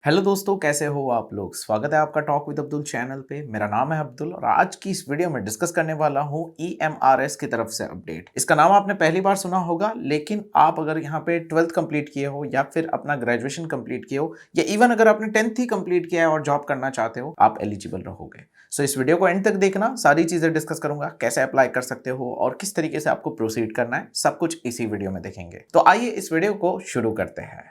Hello दोस्तों, कैसे हो आप लोग। स्वागत है आपका टॉक विद अब्दुल चैनल पे। मेरा नाम है अब्दुल और आज की इस वीडियो में डिस्कस करने वाला हूँ EMRS की तरफ से अपडेट। इसका नाम आपने पहली बार सुना होगा, लेकिन आप अगर यहाँ पे 12th कंप्लीट किए हो या फिर अपना ग्रेजुएशन कंप्लीट किए हो या इवन अगर आपने 10th ही कंप्लीट किया है और जॉब करना चाहते हो, आप एलिजिबल रहोगे। सो इस वीडियो को एंड तक देखना, सारी चीजें डिस्कस करूंगा, कैसे अप्लाई कर सकते हो और किस तरीके से आपको प्रोसीड करना है, सब कुछ इसी वीडियो में देखेंगे। तो आइए इस वीडियो को शुरू करते हैं।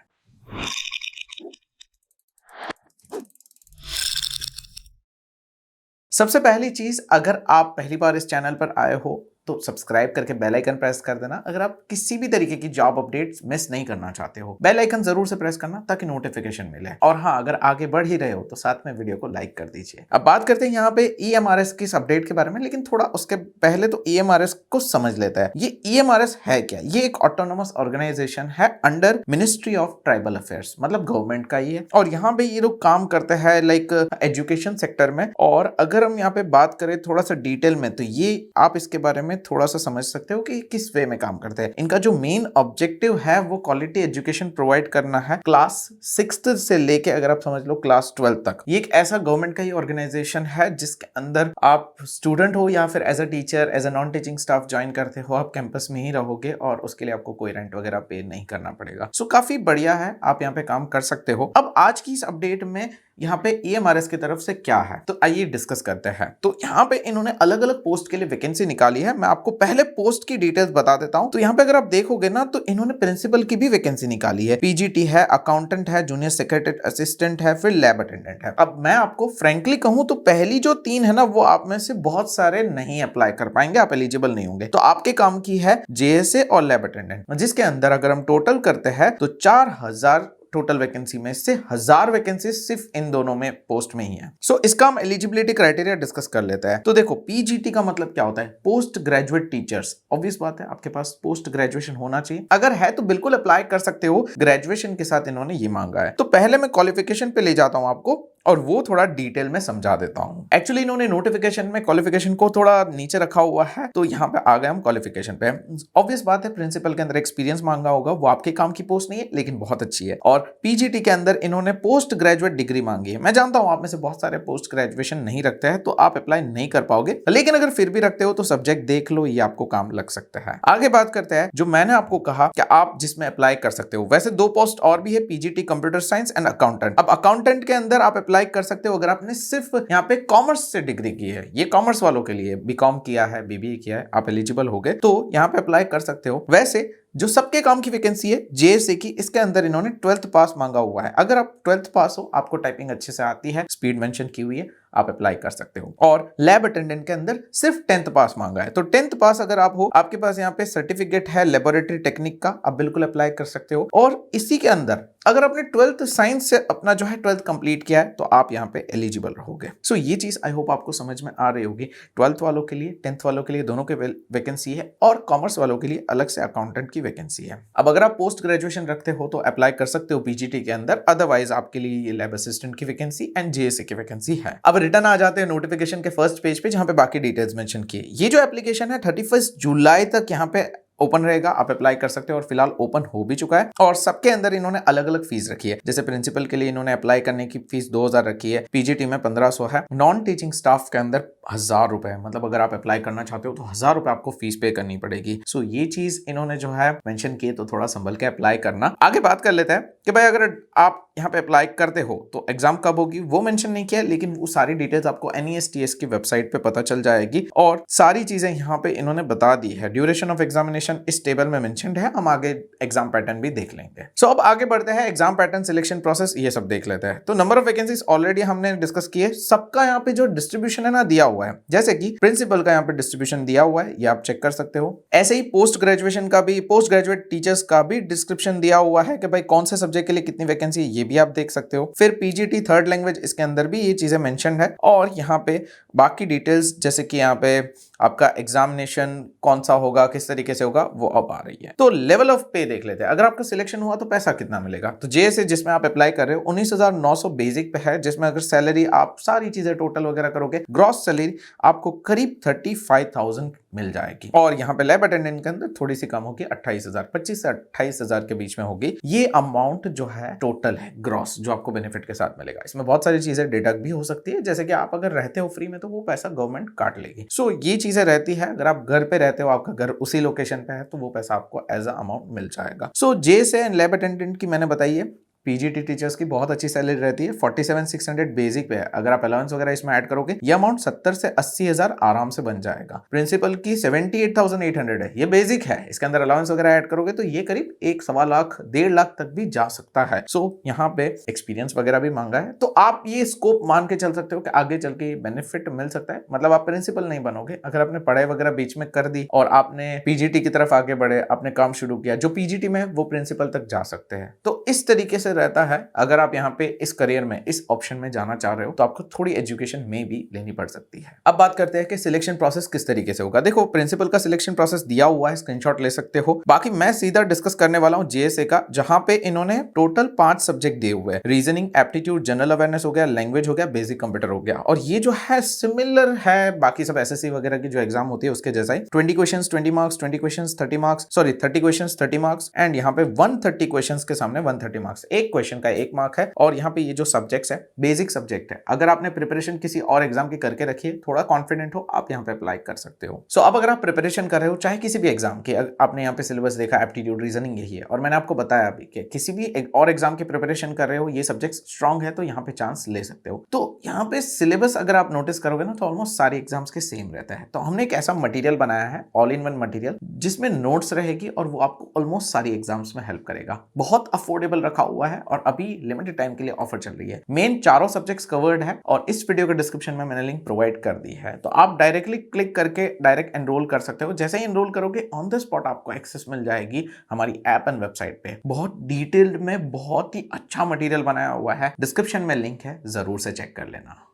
सबसे पहली चीज, अगर आप पहली बार इस चैनल पर आए हो तो सब्सक्राइब करके बेल आइकन प्रेस कर देना। अगर आप किसी भी तरीके की जॉब अपडेट्स मिस नहीं करना चाहते हो, बेल आइकन जरूर से प्रेस करना ताकि नोटिफिकेशन मिले। और हाँ, अगर आगे बढ़ ही रहे हो तो साथ में वीडियो को लाइक कर दीजिए। अब बात करते हैं यहाँ पे EMRS की इस अपडेट के बारे में, लेकिन थोड़ा उसके पहले तो EMRS को समझ लेता है। ये EMRS है क्या? ये एक ऑटोनोमस ऑर्गेनाइजेशन है under ministry of tribal affairs, मतलब गवर्नमेंट का ही है। और यहाँ पे ये लोग काम करते हैं लाइक एजुकेशन सेक्टर में। और अगर हम यहाँ पे बात करें थोड़ा सा डिटेल में, तो ये आप इसके बारे में थोड़ा सा समझ सकते हो कि किस वे में काम करते हैं। इनका जो मेन ऑब्जेक्टिव है वो क्वालिटी एजुकेशन प्रोवाइड करना है क्लास 6th से लेके अगर आप समझ लो क्लास 12 तक। ये एक ऐसा गवर्नमेंट का ही ऑर्गेनाइजेशन है जिसके अंदर आप स्टूडेंट हो या फिर as a teacher, as a non teaching staff join करते हो, आप कैंपस में ही रहोगे और उसके लिए आपको कोई रेंट वगैरह पे नहीं करना पड़ेगा। सो काफी बढ़िया है, आप यहाँ पे काम कर सकते हो। अब आज की इस अपडेट में यहाँ पे EMRS की तरफ से क्या है तो आइए डिस्कस करते हैं। तो यहाँ पे इन्होंने अलग अलग पोस्ट के लिए वैकेंसी निकाली है। मैं आपको पहले पोस्ट की डिटेल्स बता देता हूँ। तो यहाँ पे अगर आप देखोगे ना, तो इन्होंने प्रिंसिपल की भी वैकेंसी निकाली है, PGT है, अकाउंटेंट है, जूनियर सेक्रेटरी असिस्टेंट है, फिर लैब अटेंडेंट है। अब मैं आपको फ्रेंकली कहूँ तो पहली जो 3 है ना, वो आप में से बहुत सारे नहीं अप्लाई कर पाएंगे, आप एलिजिबल नहीं होंगे। तो आपके काम की है JSA और लैब अटेंडेंट, जिसके अंदर अगर हम टोटल करते हैं तो 4000 टोटल वैकेंसी में से 1000 वैकेंसी सिर्फ इन दोनों में पोस्ट में ही है। सो इसका हम एलिजिबिलिटी क्राइटेरिया डिस्कस कर लेते हैं। तो देखो, PGT का मतलब क्या होता है? Post graduate teachers. ऑब्वियस बात है, आपके पास पोस्ट ग्रेजुएशन होना चाहिए। अगर है तो बिल्कुल अप्लाई कर सकते हो, ग्रेजुएशन के साथ इन्होंने ये मांगा है। तो पहले मैं क्वालिफिकेशन पे ले जाता हूं आपको और वो थोड़ा डिटेल में समझा देता हूं। एक्चुअली इन्होंने नोटिफिकेशन में क्वालिफिकेशन को थोड़ा नीचे रखा हुआ है, तो यहां पे आ गए हम क्वालिफिकेशन पे। ऑब्वियस बात है, प्रिंसिपल के अंदर एक्सपीरियंस मांगा होगा, वो आपके काम की पोस्ट नहीं है लेकिन बहुत अच्छी है। और PGT के अंदर इन्होंने पोस्ट ग्रेजुएट डिग्री मांगी है। मैं जानता हूं आप में से बहुत सारे पोस्ट ग्रेजुएशन नहीं रखते हैं, तो आप अप्लाई नहीं कर पाओगे, लेकिन अगर फिर भी रखते हो तो सब्जेक्ट देख लो, ये आपको काम लग सकता है। आगे बात करते हैं जो मैंने आपको कहा कि आप जिसमें अप्लाई कर सकते हो। वैसे 2 पोस्ट और भी है, PGT computer science and accountant. अब अकाउंटेंट के अंदर आप अप्लाई कर सकते हो अगर आपने सिर्फ यहाँ पे कॉमर्स से डिग्री की है। ये कॉमर्स वालों के लिए, BCom किया है, BBA किया है, आप एलिजिबल हो गए तो यहाँ पे अप्लाई कर सकते हो। वैसे जो सबके काम की वैकेंसी है JSA की, इसके अंदर इन्होंने 12th पास मांगा हुआ है। अगर आप 12th पास हो, आपको टाइपिंग अच्छे से आती है, स्पीड मेंशन की हुई है, आप अप्लाई कर सकते हो। और लैब अटेंडेंट के अंदर सिर्फ 10th पास मांगा है। तो 10th पास अगर आप हो, आपके पास यहाँ पे सर्टिफिकेट है लेबोरेटरी टेक्निक का, आप बिल्कुल अप्लाई कर सकते हो। और इसी के अंदर अगर आपने 12th साइंस से अपना जो है 12th कंप्लीट किया है, तो आप यहाँ पे एलिजिबल रहोगे। सो ये चीज आई होप आपको समझ में आ रही होगी। 12th वालों के लिए, 10th वालों के लिए दोनों के वैकेंसी है और कॉमर्स वालों के लिए अलग से अकाउंटेंट की वैकेंसी है। अब अगर आप पोस्ट ग्रेजुएशन रखते हो तो अप्लाई कर सकते हो PGT के अंदर, अदरवाइज आपके लिए ये लैब असिस्टेंट की वैकेंसी एंड JSA की वैकेंसी है। अब रिटर्न आ जाते हैं नोटिफिकेशन के फर्स्ट पेज पे, जहां पे बाकी डिटेल्स मेंशन किए। ये जो एप्लीकेशन है 31 जुलाई तक यहाँ पे ओपन रहेगा, आप अप्लाई कर सकते हो और फिलहाल ओपन हो भी चुका है। और सबके अंदर इन्होंने अलग अलग फीस रखी है। जैसे प्रिंसिपल के लिए इन्होंने अप्लाई करने की फीस 2000 रखी है, PGT में 1500 है, नॉन टीचिंग स्टाफ के अंदर 1000 रुपए है। मतलब अगर आप अप्लाई करना चाहते हो तो 1000 रुपए आपको फीस पे करनी पड़ेगी। सो ये चीज इन्होंने जो है मेंशन की, तो थोड़ा संभल के अप्लाई करना। आगे बात कर लेते हैं कि भाई अगर आप यहाँ पे अप्लाई करते हो तो एग्जाम कब होगी वो मेंशन नहीं किया, लेकिन वो सारी डिटेल्स आपको NESTS की वेबसाइट पे पता चल जाएगी और सारी चीजें यहाँ पे इन्होंने बता दी है। ड्यूरेशन ऑफ एग्जामिनेशन इस टेबल में मेंशन्ड है, हम आगे एग्जाम पैटर्न भी देख लेंगे। सो अब आगे बढ़ते हैं, एग्जाम पैटर्न, सिलेक्शन प्रोसेस, ये सब देख लेते हैं। तो नंबर ऑफ वैकेंसीज ऑलरेडी हमने डिस्कस किए, सबका यहाँ पे जो डिस्ट्रीब्यूशन है ना दिया हुआ है। जैसे कि प्रिंसिपल का यहाँ पे डिस्ट्रीब्यूशन दिया हुआ है, ये आप चेक कर सकते हो। ऐसे ही पोस्ट ग्रेजुएशन का भी, पोस्ट ग्रेजुएट टीचर्स का भी डिस्क्रिप्शन दिया हुआ है कि भाई कौन से सब्जेक्ट के लिए कितनी वैकेंसी है, ये भी आप देख सकते हो। फिर PGT थर्ड लैंग्वेज, इसके अंदर भी ये चीजें मेंशन्ड है। और यहाँ पे बाकी डिटेल्स, जैसे कि यहाँ पे आपका एग्जामिनेशन कौन सा होगा, किस तरीके से होगा, वो अब आ रही है। तो लेवल ऑफ पे देख लेते हैं। अगर आपका सिलेक्शन हुआ तो पैसा कितना मिलेगा। तो JSA जिसमें आप अप्लाई कर रहे हो 19,900 बेसिक पे है, जिसमें अगर सैलरी आप सारी चीजें टोटल वगैरह करोगे, ग्रॉस सैलरी आपको करीब 35,000 मिल जाएगी। और यहाँ पे लैब अटेंडेंट के अंदर थोड़ी सी कम होगी, 28,000, 25 से 28,000 के बीच में होगी। ये अमाउंट जो है टोटल है ग्रॉस, जो आपको बेनिफिट के साथ मिलेगा। इसमें बहुत सारी चीजें डिडक्ट भी हो सकती है, जैसे कि आप अगर रहते हो फ्री में तो वो पैसा गवर्नमेंट काट लेगी। सो ये चीजें रहती है। अगर आप घर पे रहते हो, आपका घर उसी लोकेशन पे है, तो वो पैसा आपको एज अ अमाउंट मिल जाएगा। सो जेएसए एंड लैब अटेंडेंट की मैंने बताई है। पीजीटी टीचर्स की बहुत अच्छी सैलरी रहती है, 47,600 बेसिक पे है। अगर आप अलाउंस वगैरह इसमें ऐड करोगे, ये अमाउंट 70 से 80,000 आराम से बन जाएगा। प्रिंसिपल की 78,800 है, ये बेसिक है। इसके अंदर अलाउंस वगैरह ऐड करोगे तो ये करीब 1.25 लाख 1.5 लाख तक भी जा सकता है। सो यहाँ पे एक्सपीरियंस वगैरह भी मांगा है, तो आप ये स्कोप मान के चल सकते हो कि आगे चल के बेनिफिट मिल सकता है। मतलब आप प्रिंसिपल नहीं बनोगे, अगर आपने पढ़ाई वगैरह बीच में कर दी और आपने पीजीटी की तरफ आगे बढ़े, आपने काम शुरू किया, जो पीजीटी में वो प्रिंसिपल तक जा सकते हैं। तो इस तरीके से रहता है। अगर आप यहाँ पे इस करियर में, इस ऑप्शन में जाना चाह रहे हो, तो आपको थोड़ी एजुकेशन में भी लेनी पड़ सकती है। अब बात करते हैं कि सिलेक्शन प्रोसेस किस तरीके से होगा। देखो, प्रिंसिपल का सिलेक्शन प्रोसेस दिया हुआ है, स्क्रीनशॉट ले सकते हो। बाकी मैं सीधा डिस्कस करने वाला हूँ जेएसए का, जहां पे इन्होंने टोटल 5 सब्जेक्ट दिए हुए हैं। रीजनिंग, एप्टीट्यूड, जनरल अवेयरनेस हो गया, लैंग्वेज हो गया, बेसिक कंप्यूटर हो गया। और ये जो है सिमिलर है बाकी सब एसएससी वगैरह की जो एग्जाम होती है उसके जैसा ही। 20 questions 20 marks, 20 questions 30 marks, sorry 30 questions 30 marks, and यहाँ पे 130 क्वेश्चंस के सामने 130 मार्क्स। एक क्वेश्चन का 1 मार्क है। और यहाँ पे ये जो सब्जेक्ट्स है बेसिक सब्जेक्ट है। अगर आपने प्रिपरेशन किसी और एग्जाम की करके रखी है, थोड़ा कॉन्फिडेंट हो, आप यहाँ पे अप्लाई कर सकते हो। सो अब अगर आप प्रिपरेशन कर रहे हो चाहे किसी भी एग्जाम की, आपने यहाँ पे सिलेबस देखा, एप्टीट्यूड, रीजनिंग यही है, और मैंने आपको बताया अभी कि किसी भी और एग्जाम की प्रिपरेशन कर रहे हो, ये सब्जेक्ट स्ट्रांग है तो यहाँ पे चांस ले सकते हो। तो यहाँ पे सिलेबस अगर आप नोटिस करोगे ना, तो ऑलमोस्ट सारे एग्जाम्स के सेम रहता है। तो हमने एक ऐसा मटेरियल बनाया है, ऑल इन वन मटेरियल, जिसमें नोट्स रहेगी और वो आपको ऑलमोस्ट सारी एग्जाम्स में हेल्प करेगा। बहुत अफोर्डेबल रखा हुआ है और अभी लिमिटेड टाइम के लिए ऑफर चल रही है। मेन चारों सब्जेक्ट्स कवर्ड है और इस वीडियो के डिस्क्रिप्शन में मैंने लिंक प्रोवाइड कर दी है, तो आप डायरेक्टली क्लिक करके डायरेक्ट एनरोल कर सकते हो। जैसे ही एनरोल करोगे, ऑन द स्पॉट आपको एक्सेस मिल जाएगी हमारी ऐप एंड वेबसाइट पे। बहुत डिटेल्ड में बहुत ही अच्छा मटेरियल बनाया हुआ है, डिस्क्रिप्शन में लिंक है, जरूर से चेक कर लेना।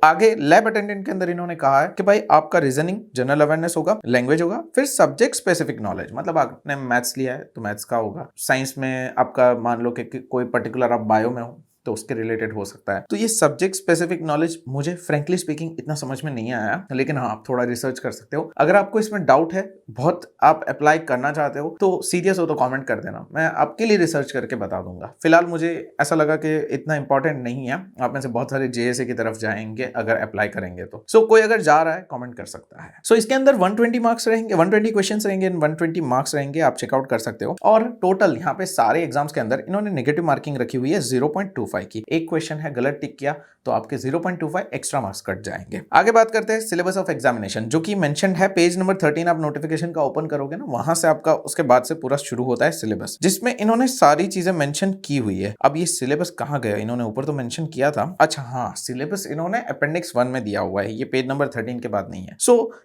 आगे लैब अटेंडेंट के अंदर इन्होंने कहा है कि भाई आपका रीजनिंग, जनरल अवेयरनेस होगा, लैंग्वेज होगा, फिर सब्जेक्ट स्पेसिफिक नॉलेज, मतलब आपने मैथ्स लिया है तो मैथ्स का होगा, साइंस में आपका मान लो कि कोई पर्टिकुलर आप बायो में हो तो उसके रिलेटेड हो सकता है। तो ये सब्जेक्ट स्पेसिफिक नॉलेज मुझे फ्रेंकली स्पीकिंग इतना समझ में नहीं आया, लेकिन हाँ, आप थोड़ा रिसर्च कर सकते हो। अगर आपको इसमें डाउट है, बहुत आप अप्लाई करना चाहते हो, तो सीरियस हो तो कमेंट कर देना, मैं आपके लिए रिसर्च करके बता दूंगा। फिलहाल मुझे ऐसा लगा कि इतना इंपॉर्टेंट नहीं है। आप में से बहुत सारे जेएसए की तरफ जाएंगे अगर अप्लाई करेंगे तो। कोई अगर जा रहा है कमेंट कर सकता है। इसके अंदर 120 मार्क्स रहेंगे, 120 क्वेश्चन रहेंगे, 120 मार्क्स रहेंगे, आप चेकआउट कर सकते हो। और टोटल यहाँ पे सारे एग्जाम्स के अंदर इन्होंने नेगेटिव मार्किंग रखी हुई है 0.25 की। एक क्वेश्चन है गलत टिक किया तो आपके 0.25 एक्स्ट्रा मार्क्स कट जाएंगे। आगे बात करते हैं सिलेबस ऑफ एग्जामिनेशन, जो कि मेंशन्ड है पेज नंबर 13। आप नोटिफिकेशन का ओपन करोगे ना, वहां से आपका उसके बाद से पूरा शुरू होता है सिलेबस, जिसमें इन्होंने सारी चीजें मेंशन की हुई है। अब ये सिलेबस कहाँ गया, इन्होंने ऊपर तो मेंशन किया था। अच्छा हाँ, सिलेबस इन्होंने अपेंडिक्स 1 में दिया हुआ है, ये पेज नंबर 13 के बाद नहीं है।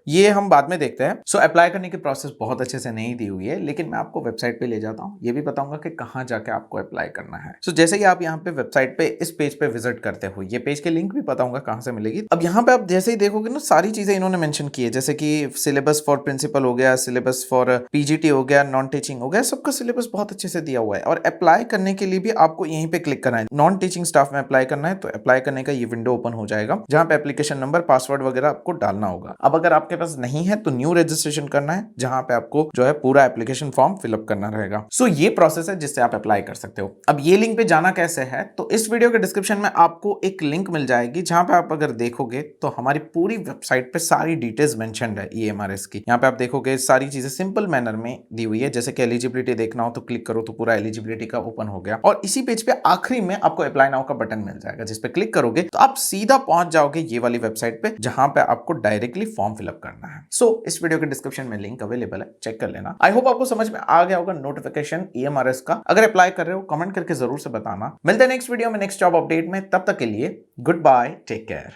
ये हम बाद में देखते हैं। अप्लाई करने की प्रोसेस बहुत अच्छे से नहीं दी हुई है, लेकिन मैं आपको वेबसाइट पे ले जाता हूँ, ये भी बताऊंगा कि कहाँ जाके आपको अप्लाई करना है। जैसे ही आप यहाँ पे वेबसाइट पे इस पेज पे विजिट करते हो, ये पेज के लिंक भी बताऊंगा कहां से मिलेगी। अब यहाँ पे आप जैसे ही देखोगे ना, सारी चीजें इन्होंने मेंशन की है, जैसे कि सिलेबस फॉर प्रिंसिपल हो गया, सिलेबस फॉर पीजीटी हो गया, नॉन टीचिंग हो गया, सबका सिलेबस बहुत अच्छे से दिया हुआ है। और अप्लाई करने के लिए भी आपको यहीं पे क्लिक करना है। नॉन टीचिंग स्टाफ में अप्लाई करना है तो अप्लाई करने का ये विंडो ओपन हो जाएगा, जहां पे एप्लीकेशन नंबर, पासवर्ड वगैरह आपको डालना होगा। अब अगर आपके पास नहीं है तो न्यू रजिस्ट्रेशन करना है, जहां पे आपको जो है पूरा एप्लीकेशन फॉर्म फिलअप करना रहेगा। ये प्रोसेस है जिससे आप अप्लाई कर सकते हो। अब ये लिंक पे जाना कैसे है, तो इस वीडियो के डिस्क्रिप्शन में आपको एक लिंक मिल जाएगी, जहां पे आप अगर देखोगे तो हमारी पूरी वेबसाइट पे सारी डिटेल्स मेंशन्ड है ईएमआरएस की। यहाँ पे आप देखोगे सारी चीजें सिंपल मैनर में दी हुई है, जैसे कि एलिजिबिलिटी देखना हो तो क्लिक करो तो पूरा एलिजिबिलिटी का ओपन हो गया। और इसी पेज पे आखिरी में आपको अप्लाई नाउ का बटन मिल जाएगा, जिस पे क्लिक करोगे तो आप सीधा पहुंच जाओगे ये वाली वेबसाइट पे, जहां पे आपको डायरेक्टली फॉर्म फिलअप करना है। इस वीडियो के डिस्क्रिप्शन में लिंक अवेलेबल है, चेक कर लेना। आई होप आपको समझ में आ गया होगा नोटिफिकेशन ईएमआरएस का। अगर अप्लाई कर रहे हो कमेंट करके जरूर से बताना। मिलते हैं नेक्स्ट वीडियो में नेक्स्ट जॉब अपडेट में, तब तक के लिए गुड बाय, टेक केयर।